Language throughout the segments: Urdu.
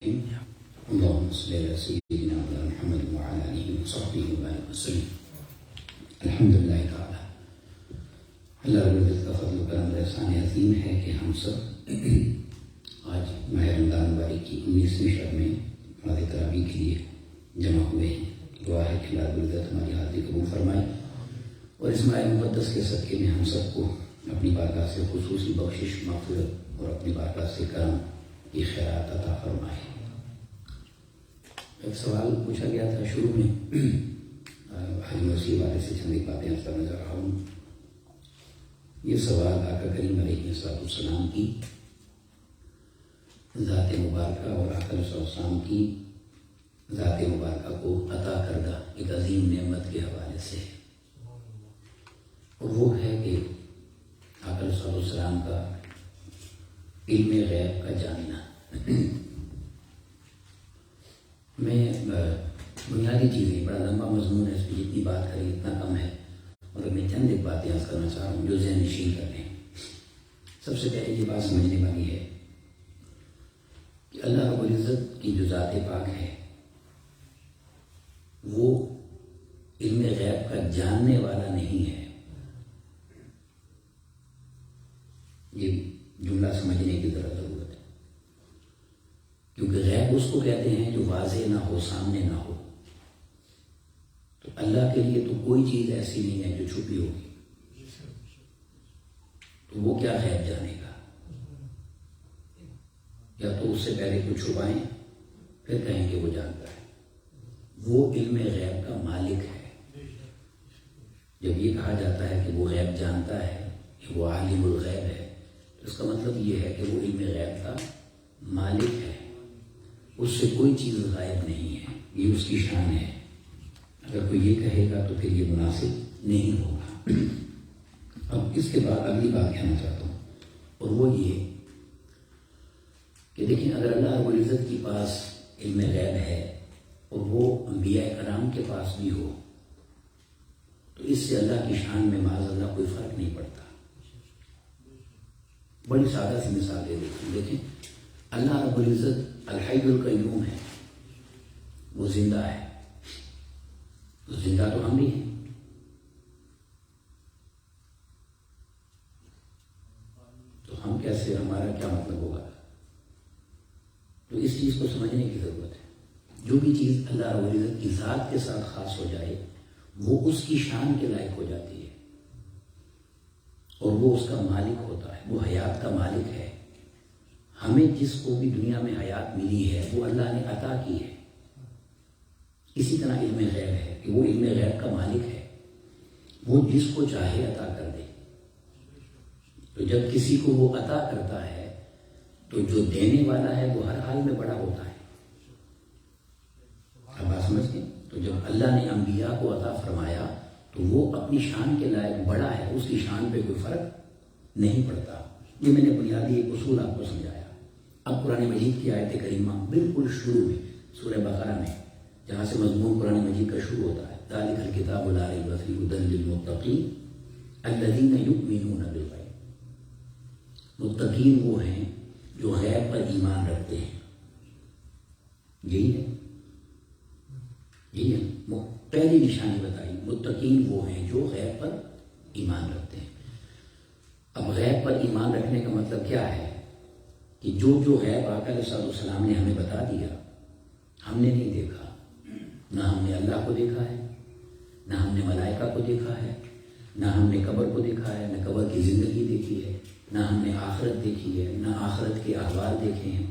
اللهم صل على سيدنا محمد وعلى آله وصحبه وبارك وسلم. الحمد للہ تعالیٰ، اللہ رب العزت کا فضل و کرم احسان عظیم ہے کہ ہم سب آج ماہ رمضان مبارک کی 19ویں شب میں نماز تراویح کے لیے جمع ہوئے ہیں. دعا ہے کہ اللہ رب العزت ہماری حاضری قبول فرمائے اور اس ماہ مقدس کے صدقے میں ہم سب کو اپنی بارگاہ سے خصوصی بخشش، مغفرت اور اپنی بارگاہ سے کرم کی خیرات عطا فرمائے. ایک سوال پوچھا گیا تھا شروع میں، حج مسیح والے سے چند باتیں عرض کرنے جا رہا ہوں. یہ سوال آقا کریم علیہ السلام کی ذات مبارکہ اور آقا صلی اللہ علیہ وسلم کی ذات مبارکہ کو عطا کردہ ایک عظیم نعمت کے حوالے سے ہے، اور وہ ہے کہ آقا صلی اللہ علیہ وسلم کا علم غیب کا جاننا. میں بنیادی چیزیں، بڑا لمبا مضمون ہے، اس پہ جتنی بات کریں اتنا کم ہے، مگر میں چند ایک باتیں عرض کرنا چاہ رہا ہوں جو ذہن نشین کر لیں. سب سے پہلے یہ بات سمجھنے والی ہے کہ اللہ رب العزت کی جو ذات پاک ہے وہ علم غیب کا جاننے والا نہیں ہے. یہ جملہ سمجھنے کی ضرورت ہے، کیونکہ غیب اس کو کہتے ہیں جو واضح نہ ہو، سامنے نہ ہو. تو اللہ کے لیے تو کوئی چیز ایسی نہیں ہے جو چھپی ہوگی، تو وہ کیا غیب جانے گا؟ یا تو اس سے پہلے کچھ چھپائیں پھر کہیں کہ وہ جانتا ہے. وہ علم غیب کا مالک ہے. جب یہ کہا جاتا ہے کہ وہ غیب جانتا ہے، کہ وہ عالم الغیب ہے، تو اس کا مطلب یہ ہے کہ وہ علم غیب کا مالک ہے. اس سے کوئی چیز غائب نہیں ہے، یہ اس کی شان ہے. اگر کوئی یہ کہے گا تو پھر یہ مناسب نہیں ہوگا. اب اس کے بعد اگلی بات کہنا چاہتا ہوں، اور وہ یہ کہ دیکھیں، اگر اللہ رب العزت کے پاس علم غیب ہے اور وہ انبیاء کرام کے پاس بھی ہو، تو اس سے اللہ کی شان میں معاذ اللہ کوئی فرق نہیں پڑتا. بڑی سادہ سی مثال دے دیتی ہوں. دیکھیں، اللہ رب العزت الحی القیوم ہے، وہ زندہ ہے. تو زندہ تو ہم بھی ہیں. تو ہم کیسے، ہمارا کیا مطلب ہوگا؟ تو اس چیز کو سمجھنے کی ضرورت ہے. جو بھی چیز اللہ رب العزت کی ذات کے ساتھ خاص ہو جائے وہ اس کی شان کے لائق ہو جاتی ہے، اور وہ اس کا مالک ہوتا ہے. وہ حیات کا مالک ہے. ہمیں جس کو بھی دنیا میں حیات ملی ہے وہ اللہ نے عطا کی ہے. اسی طرح علم غیب ہے کہ وہ علم غیب کا مالک ہے. وہ جس کو چاہے عطا کر دے. تو جب کسی کو وہ عطا کرتا ہے تو جو دینے والا ہے وہ ہر حال میں بڑا ہوتا ہے. اب بات سمجھتے ہیں؟ تو جب اللہ نے انبیاء کو عطا فرمایا تو وہ اپنی شان کے لائق بڑا ہے، اس کی شان پہ کوئی فرق نہیں پڑتا. یہ میں نے بنیادی ایک اصول آپ کو سمجھایا. اب قرآن مجید کی آیت کریمہ بالکل شروع میں سورہ بقرہ میں، جہاں سے مضمون قرآن مجید کا شروع ہوتا ہے، ذالک الکتاب لا ریب فیہ ھدی للمتقین الذین یؤمنون بالغیب. متقین وہ ہیں جو غیب پر ایمان رکھتے ہیں. یہی ہے پہلی نشانی بتائی. متقین وہ ہیں جو غیب پر ایمان رکھتے ہیں. اب غیب پر ایمان رکھنے کا مطلب کیا ہے؟ کہ جو غیب آقا علیہ السلام نے ہمیں بتا دیا، ہم نے نہیں دیکھا. نہ ہم نے اللہ کو دیکھا ہے، نہ ہم نے ملائکہ کو دیکھا ہے، نہ ہم نے قبر کو دیکھا ہے، نہ قبر کی زندگی دیکھی ہے، نہ ہم نے آخرت دیکھی ہے، نہ آخرت کے احوال دیکھے ہیں،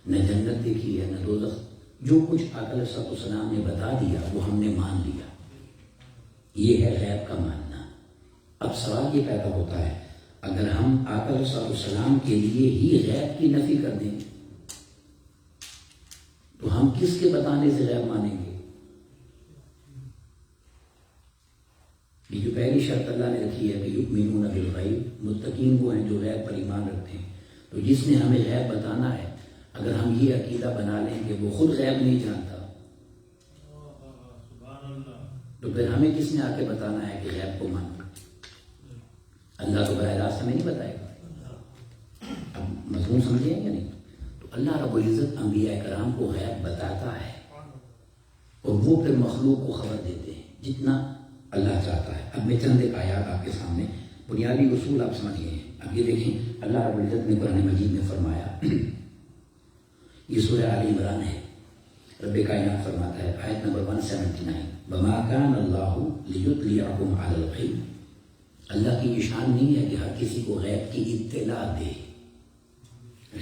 نہ جنت دیکھی ہے، نہ دوزخ. جو کچھ آقا علیہ السلام نے بتا دیا وہ ہم نے مان لیا. یہ ہے غیب کا ماننا. اب سوال یہ پیدا ہوتا ہے، اگر ہم آقا علیہ السلام کے لیے ہی غیب کی نفی کر دیں تو ہم کس کے بتانے سے غیب مانیں گے؟ یہ جو پہلی شرط اللہ نے رکھی ہے کہ یؤمنون بالغیب، متقین وہ ہیں جو غیب پر ایمان رکھتے ہیں. تو جس نے ہمیں غیب بتانا ہے، اگر ہم یہ عقیدہ بنا لیں کہ وہ خود غیب نہیں جانتا، تو پھر ہمیں کس نے آ کے بتانا ہے کہ غیب کو ماننا؟ اللہ تو براہ راست ہمیں نہیں بتائے گا. اب مضمون سمجھیں یا نہیں؟ تو اللہ رب العزت انبیاء کرام کو غیب بتاتا ہے اور وہ پھر مخلوق کو خبر دیتے ہیں جتنا اللہ چاہتا ہے. اب میں چند ایک آیات آپ کے سامنے بنیادی اصول آپ سمجھ گئے ہیں. اب یہ دیکھیں اللہ رب العزت نے قرآن مجید میں فرمایا، یہ سورہ آل عمران ہے. رب کائنات فرماتا ہے آیت نمبر 179، وَمَا كَانَ اللَّهُ لِيُطْلِعَكُمْ عَلَى الْغَيْبِ. اللہ کی یہ شان نہیں ہے کہ ہر کسی کو غیب کی اطلاع دے،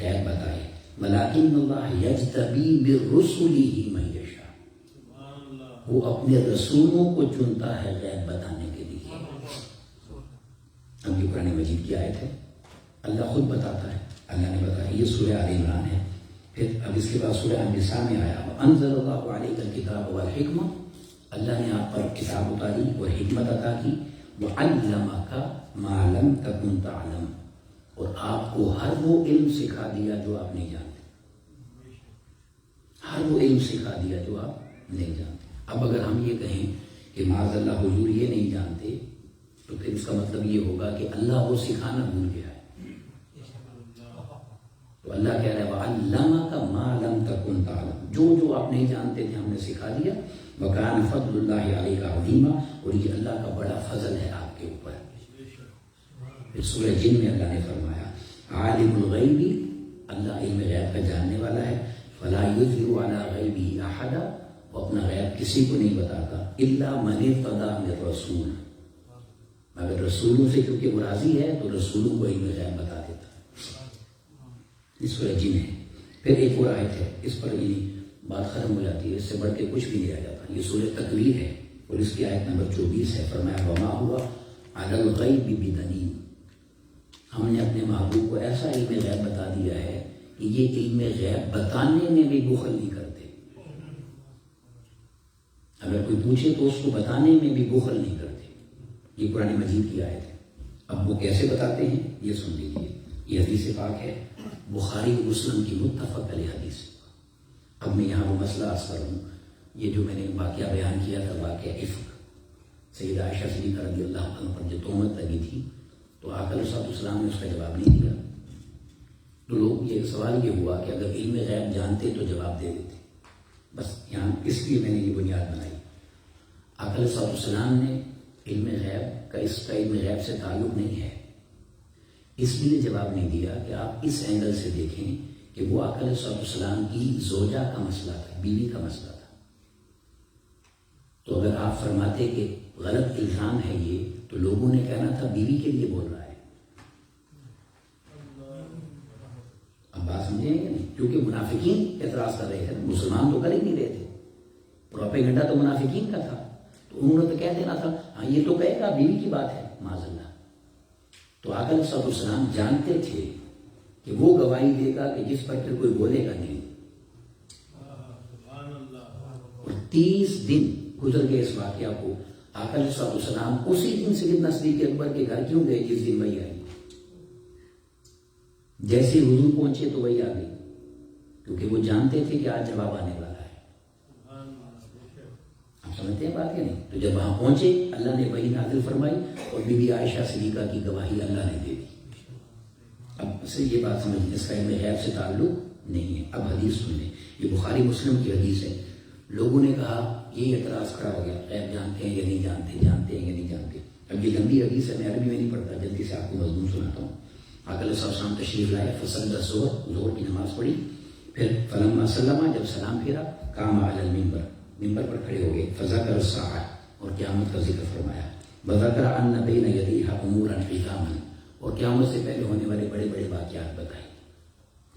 غیب بتائے. وَلَٰكِنَّ اللَّهَ يَجْتَبِي بِرُسُلِهِ مَن يَشَاءُ. وہ اپنے رسولوں کو چنتا ہے غیب بتانے کے لیے. اب یہ قرآن مجید کی آیت ہے، اللہ خود بتاتا ہے. اللہ نے بتایا، یہ سورہ آل عمران ہے. پھر اب اس کے بعد سورہ النساء میں آیا وَأَنزَلَ اللَّهُ عَلَيْكَ الْكِتَابَ وَالْحِكْمَةَ. اللہ نے آپ پر کتاب اتاری اور حکمت عطا کی. وَعَلَّمَكَ مَا لَمْ تَكُنْ تَعْلَمُ. اور آپ کو ہر وہ علم سکھا دیا جو آپ نہیں جانتے. ہر وہ علم سکھا دیا جو آپ نہیں جانتے. اب اگر ہم یہ کہیں کہ معاذ اللہ حضور یہ نہیں جانتے تو پھر اس کا مطلب یہ ہوگا کہ اللہ وہ سکھانا بھول گیا ہے. تو اللہ کہہ رہا ہے وَعَلَّمَكَ مَا لَمْ تَكُنْ تَعْلَمُ. جو آپ نہیں جانتے تھے ہم نے سکھا دیا. وَكَانَ فَضْلُ اللَّهِ عَلَيْكَ عَظِيمًا. اور یہ اللہ کا بڑا فضل ہے آپ کے اوپر. پھر سورہ جن میں اللہ نے فرمایا عالم الغیب، اللہ علم غیب کا جاننے والا ہے. فَلَا يُظْهِرُ عَلَىٰ غَيْبِهِ أَحَدًا. وہ اپنا غیب کسی کو نہیں بتاتا. إِلَّا مَنِ ارْتَضَىٰ مِن رَّسُولٍ. مگر رسولوں سے کیونکہ وہ راضی ہے تو رسولوں کو علم غیب بتا دیتا. اس سورہ جن ہے. پھر ایک اور آیت ہے، اس پر بات ختم ہو جاتی ہے، اس سے بڑھ کے کچھ بھی نہیں رہ جاتا. یہ سورہ تکویر ہے اور اس کی آیت نمبر 24 ہے. فرمایا وما ہوا علی الغیب بضنین. ہم نے اپنے محبوب کو ایسا علم غیب بتا دیا ہے کہ یہ علم غیب بتانے میں بھی بخل نہیں کرتے. اگر کوئی پوچھے تو اس کو بتانے میں بھی بخل نہیں کرتے. یہ قرآن مجید کی آیت ہے. اب وہ کیسے بتاتے ہیں یہ سن لیجیے. یہ حدیث پاک ہے، بخاری و مسلم کی متفق علیہ حدیث. اب میں یہاں وہ مسئلہ عرض کروں. یہ جو میں نے واقعہ بیان کیا تھا، واقعہ عفق، سیدہ عائشہ صدیقہ رضی اللہ عنہ پر جو تہمت لگی تھی تو آقا علیہ السلام نے اس کا جواب نہیں دیا. تو لوگ یہ سوال یہ ہوا کہ اگر علم غیب جانتے تو جواب دے دیتے. بس یہاں اس لیے میں نے یہ بنیاد بنائی. آقا علیہ السلام نے علم غیب کا اس کا علم غیب سے تعلق نہیں ہے، اس لیے جواب نہیں دیا کہ آپ اس اینگل سے دیکھیں کہ وہ آقا علیہ السلام کی زوجہ کا مسئلہ تھا، بیوی کا مسئلہ تھا. تو اگر آپ فرماتے کہ غلط الزام ہے یہ، تو لوگوں نے کہنا تھا بیوی کے لیے بول رہا ہے. اب بات سمجھیں گے نہیں؟ کیونکہ منافقین اعتراض کر رہے تھے، مسلمان تو کر ہی نہیں رہے تھے. پروپیگنڈا تو منافقین کا تھا. تو انہوں نے تو کہہ دینا تھا ہاں یہ تو کہے گا بیوی کی بات ہے معاذ اللہ. تو آقا علیہ السلام جانتے تھے کہ وہ گواہی دے گا کہ جس پر پھر کوئی بولے گا نہیں. اور 30 دن گزر گئے اس واقعہ کو. آقا علیہ السلام اسی دن سیدنا صدیق اکبر کے گھر کیوں گئے جس دن وہی آئی. جیسے حضور پہنچے تو وہی آ گئی، کیونکہ وہ جانتے تھے کہ آج جواب آنے والا ہے. آپ سمجھتے ہیں بات یا نہیں؟ تو جب وہاں پہنچے اللہ نے وہی نازل فرمائی اور بی بی عائشہ صدیقہ کی گواہی اللہ نے دے دی. اب سے یہ بات سمجھ، اس کا علم غیب سے تعلق نہیں ہے. اب حدیث سن لیں، یہ بخاری مسلم کی حدیث ہے. لوگوں نے کہا یہ اعتراض کھڑا ہو گیا، غیب جانتے ہیں یا نہیں جانتے، جانتے ہیں یا نہیں جانتے. اب یہ لمبی حدیث ہے، میں عربی میں نہیں پڑھتا، جلدی سے آپ کو مضمون سناتا ہوں. آقا علیہ السلام تشریف لائے، فصلی الظہر، ظہر کی نماز پڑھی. پھر فلما سلم، جب سلام پھیرا، قام علی المنبر، ممبر پر کھڑے ہو گئے. فذکر الساعۃ، اور قیامت کا ذکر فرمایا. وذکر ان بین یدیہا امورا عظاما، اور قیامت سے پہلے ہونے والے بڑے بڑے واقعات بتائے.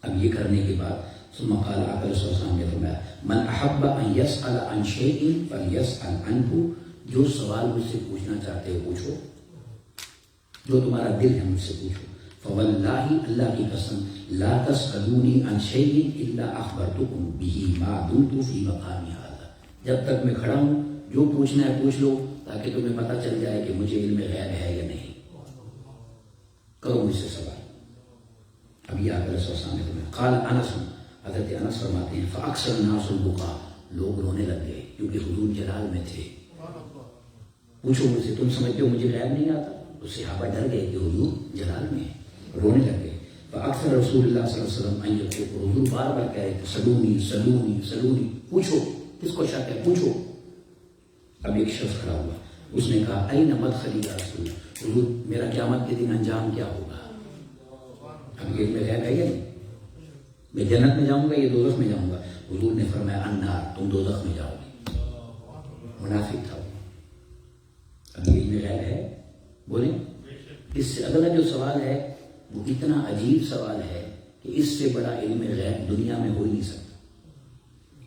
اب یہ کرنے کے بعد ثم قال، آقا علیہ السلام نے فرمایا من احب ان یسأل عن شیء فلیسأل عنہ. جو سوال مجھ سے پوچھنا چاہتے ہو پوچھو، جو تمہارا دل ہے مجھ سے پوچھو. فواللہ، اللہ کی قسم، لا تسألونی عن شیء الا اخبرتکم بہ ما دمت فی مقامی ھذا. جب تک میں کھڑا ہوں جو پوچھنا ہے پوچھ لو، تاکہ تمہیں پتہ چل جائے کہ مجھے علم غیب ہے یا نہیں. کرو مجھ سے سوال. اب یہ آقا علیہ السلام نے قال انس، حضرت انس فرماتے ہیں فاکثر الناس البکا، لوگ رونے لگ گئے کیونکہ حضور جلال میں تھے. پوچھو مجھ سے، تم سمجھتے ہو مجھے غیب نہیں آتا؟ تو صحابہ ڈر گئے کہ حضور جلال میں ہے، رونے لگ گئے. فاکثر رسول اللہ صلی اللہ علیہ وسلم ان یقول، حضور بار بار کہہ رہے تھے سلونی سلونی سلونی، پوچھو کس کو شک ہے پوچھو. اب ایک شخص کھڑا ہوا، اس نے کہا این مدخلی یا رسول اللہ، حضور میرا قیامت کے دن انجام کیا ہوگا؟ اب یہ میں غیب ہے یا نہیں؟ میں جنت میں جاؤں گا یا دوزخ میں جاؤں گا؟ حضور نے فرمایا النار، تم دوزخ میں جاؤ گے. منافق تھا وہ. اب یہ علم غیب ہے؟ بولیں. اس سے اگلا جو سوال ہے وہ اتنا عجیب سوال ہے کہ اس سے بڑا علم غیب دنیا میں ہو ہی نہیں سکتا.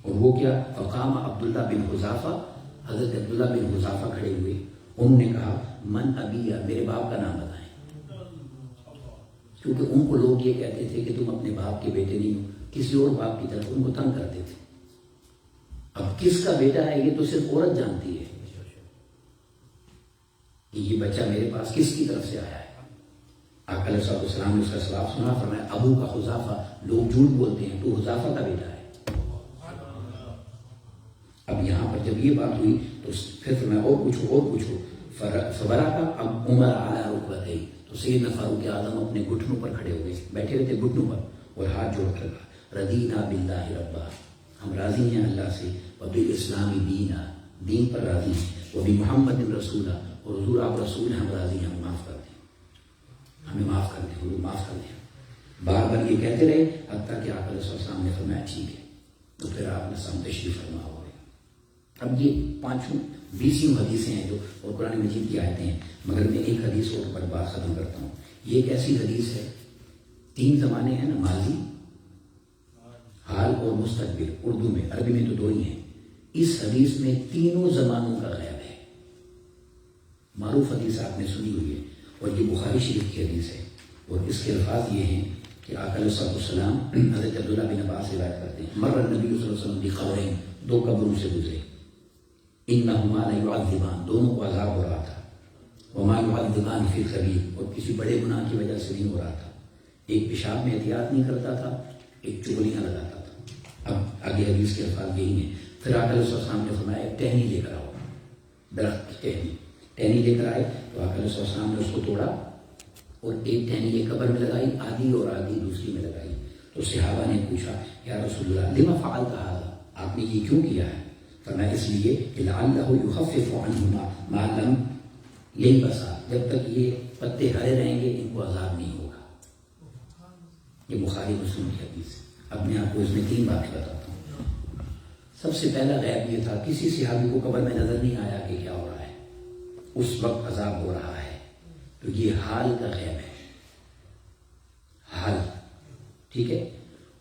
اور وہ کیا؟ فقام عبداللہ بن حذافہ، حضرت عبداللہ بن حذافہ کھڑے ہوئے. انہوں نے کہا من ابیا، میرے باپ کا نام بتائیں. کیونکہ ان کو لوگ یہ کہتے تھے کہ تم اپنے باپ کے بیٹے نہیں ہو، کسی اور باپ کی طرف ان کو تنگ کرتے تھے. اب کس کا بیٹا ہے یہ تو صرف عورت جانتی ہے کہ یہ بچہ میرے پاس کس کی طرف سے آیا ہے. آقا علیہ الصلوۃ والسلام نے اس کا سوال سنا، فرمایا ابو کا حذافہ، لوگ جھوٹ بولتے ہیں، تو حذافہ کا بیٹا ہے. اب یہاں پر جب یہ بات ہوئی تو پھر فرمایا اور پوچھو اور پوچھو. فبرا کا اب عمر اعلیٰ رکبتیہ، تو سیدنا فاروق اعظم اپنے گھٹنوں پر کھڑے ہو گئے، بیٹھے ہوئے تھے گھٹنوں پر اور ہاتھ جوڑ کر کہا رضینا باللہ ربا، ہم راضی ہیں اللہ سے، وبالاسلام دینا، دین پر راضی ہیں، وبمحمد رسولا، اور حضور آپ رسول ہیں، ہم راضی ہیں، ہمیں معاف کر دیں، ہمیں معاف کر دیں، حضور معاف کر دیں. بار بار یہ کہتے رہے حتیٰ کہ آقا علیہ السلام نے فرمایا ٹھیک ہے. تو پھر آپ نے سام تشریف فرما ہو گئے. اب یہ 20 حدیثیں ہیں جو اور قرآن مجید کی آیتیں ہیں، مگر میں ایک حدیث اور پر بات ختم کرتا ہوں. یہ ایک ایسی حدیث ہے، 3 زمانے ہیں نا، ماضی، حال اور مستقبل، اردو میں، عربی میں تو 2 ہی ہیں. اس حدیث میں تینوں زمانوں کا غیب ہے. معروف حدیث آپ نے سنی ہوئی ہے اور یہ بخاری شریف کی حدیث ہے اور اس کے الفاظ یہ ہیں کہ آقا علیہ السلام حضرت عبداللہ بن عباس روایت کرتے ہیں مر النبی صلی اللہ علیہ وسلم بقبرین، 2 قبروں سے گزرے، انہما لیعذبان، دونوں کو عذاب ہو رہا تھا، وما یعذبان فی کبیر، اور کسی بڑے گناہ کی وجہ سے نہیں ہو رہا تھا. ایک پیشاب میں احتیاط نہیں کرتا تھا، ایک چغلیاں لگاتا تھا. اب آگے حدیث کے الفاظ یہی ہیں. پھر آقا علیہ السلام نے فرمایا ایک ٹہنی لے کر آؤ، درخت کی ٹہنی لے کر آئے. تو آقا علیہ السلام نے اس کو توڑا اور ایک ٹہنی یہ قبر میں لگائی، آدھی اور آدھی دوسری میں لگائی. تو صحابہ نے پوچھا یا رسول اللہ لما فعلت ھذا، آپ نے یہ کیوں کیا ہے؟ فرمایا اس لیے کہ لعلہ یخفف عنہما ما لم یلبسا، جب تک یہ پتے ہرے رہیں گے ان کو عذاب نہیں ہوگا. یہ بخاری مسلم کی حدیث ہے. اب میں آپ کو اس میں 3 باتیں بتاتا ہوں. سب سے پہلا غیب یہ تھا، کسی صحابی کو قبر میں نظر نہیں آیا کہ کیا ہو رہا ہے، اس وقت عذاب ہو رہا ہے. تو یہ حال کا غیب ہے، حال، ٹھیک ہے.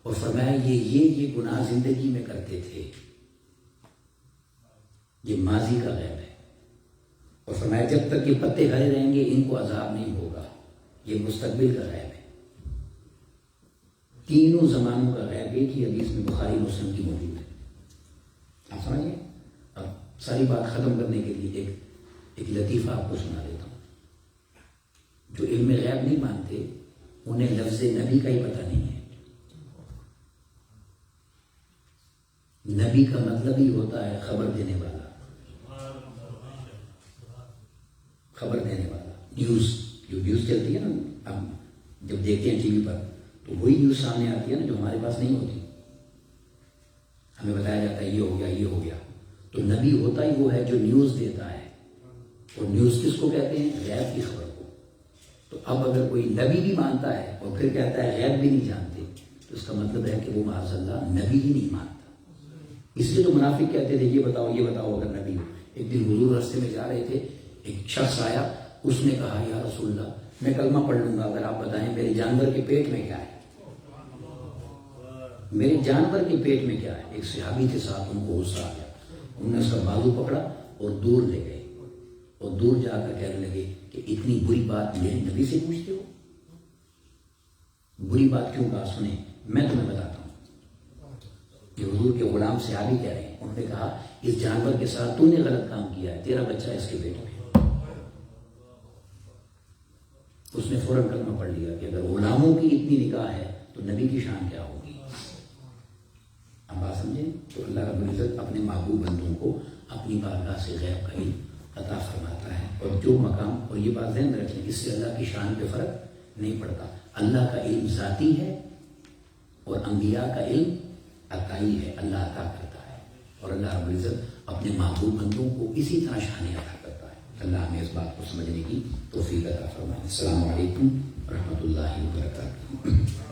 اور فرمایا یہ گناہ زندگی میں کرتے تھے، یہ ماضی کا غیب ہے. اور فرمایا جب تک یہ پتے ہرے رہیں گے ان کو عذاب نہیں ہوگا، یہ مستقبل کا غیب ہے. تینوں زمانوں کا غیب ایک ہی حدیث میں بخاری مسلم کی موجود ہے. آپ سمجھیں. اب ساری بات ختم کرنے کے لیے ایک لطیفہ آپ کو سنا دیتا ہوں. جو علم غیب نہیں مانتے انہیں لفظ نبی کا ہی پتہ نہیں ہے. نبی کا مطلب ہی ہوتا ہے خبر دینے والا، خبر دینے والا. نیوز چلتی ہے نا، ہم جب دیکھتے ہیں ٹی وی پر تو وہی نیوز سامنے آتی ہے نا جو ہمارے پاس نہیں ہوتی. ہمیں بتایا جاتا ہے یہ ہو گیا یہ ہو گیا. تو نبی ہوتا ہی وہ ہے جو نیوز دیتا ہے. اور نیوز کس کو کہتے ہیں؟ غیب کی خبر کو. تو اب اگر کوئی نبی بھی مانتا ہے اور پھر کہتا ہے غیب بھی نہیں جانتے، تو اس کا مطلب ہے کہ وہ معاذ اللہ نبی ہی نہیں مانتا. اس لیے تو منافق کہتے تھے یہ بتاؤ اگر نبی ہو. ایک دن حضور راستے میں جا رہے تھے، ایک شخص آیا، اس نے کہا یا رسول اللہ میں کلمہ پڑھ لوں گا اگر آپ بتائیں میرے جانور کے پیٹ میں کیا ہے. میرے جانور کے پیٹ میں کیا ہے. ایک صحابی کے ساتھ ان کو غصہ آ گیا، انہوں نے اس کا بازو پکڑا اور دور لے گئے اور دور جا کر کہنے لگے کہ اتنی بری بات میرے نبی سے پوچھتے ہو؟ بری بات کیوں کہا؟ سنیں میں تمہیں بتاتا ہوں. یہ حضور کے غلام صحابی کہہ رہے ہیں. انہوں نے کہا اس جانور کے ساتھ تو نے غلط کام کیا ہے، تیرا بچہ ہے اس کے پیٹ میں. اس نے فوراً کلمہ پڑھ لیا کہ اگر غلاموں کی اتنی نگاہ ہے تو نبی کی شان کیا ہوگی. اب بات سمجھیں. تو اللہ رب العزت اپنے محبوب بندوں کو اپنی بارگاہ سے غیب کا علم عطا فرماتا ہے. اور جو مقام، اور یہ بات ذہن میں رکھیں، اس سے اللہ کی شان پہ فرق نہیں پڑتا. اللہ کا علم ذاتی ہے اور انبیاء کا علم عطائی ہے، اللہ عطا کرتا ہے، اور اللہ رب العزت اپنے محبوب بندوں کو اسی طرح شان عطا کرتا ہے۔ اللہ ہمیں اس بات کو سمجھنے کی توفیق عطا فرمائے۔ السلام علیکم ورحمۃ اللہ وبرکاتہ۔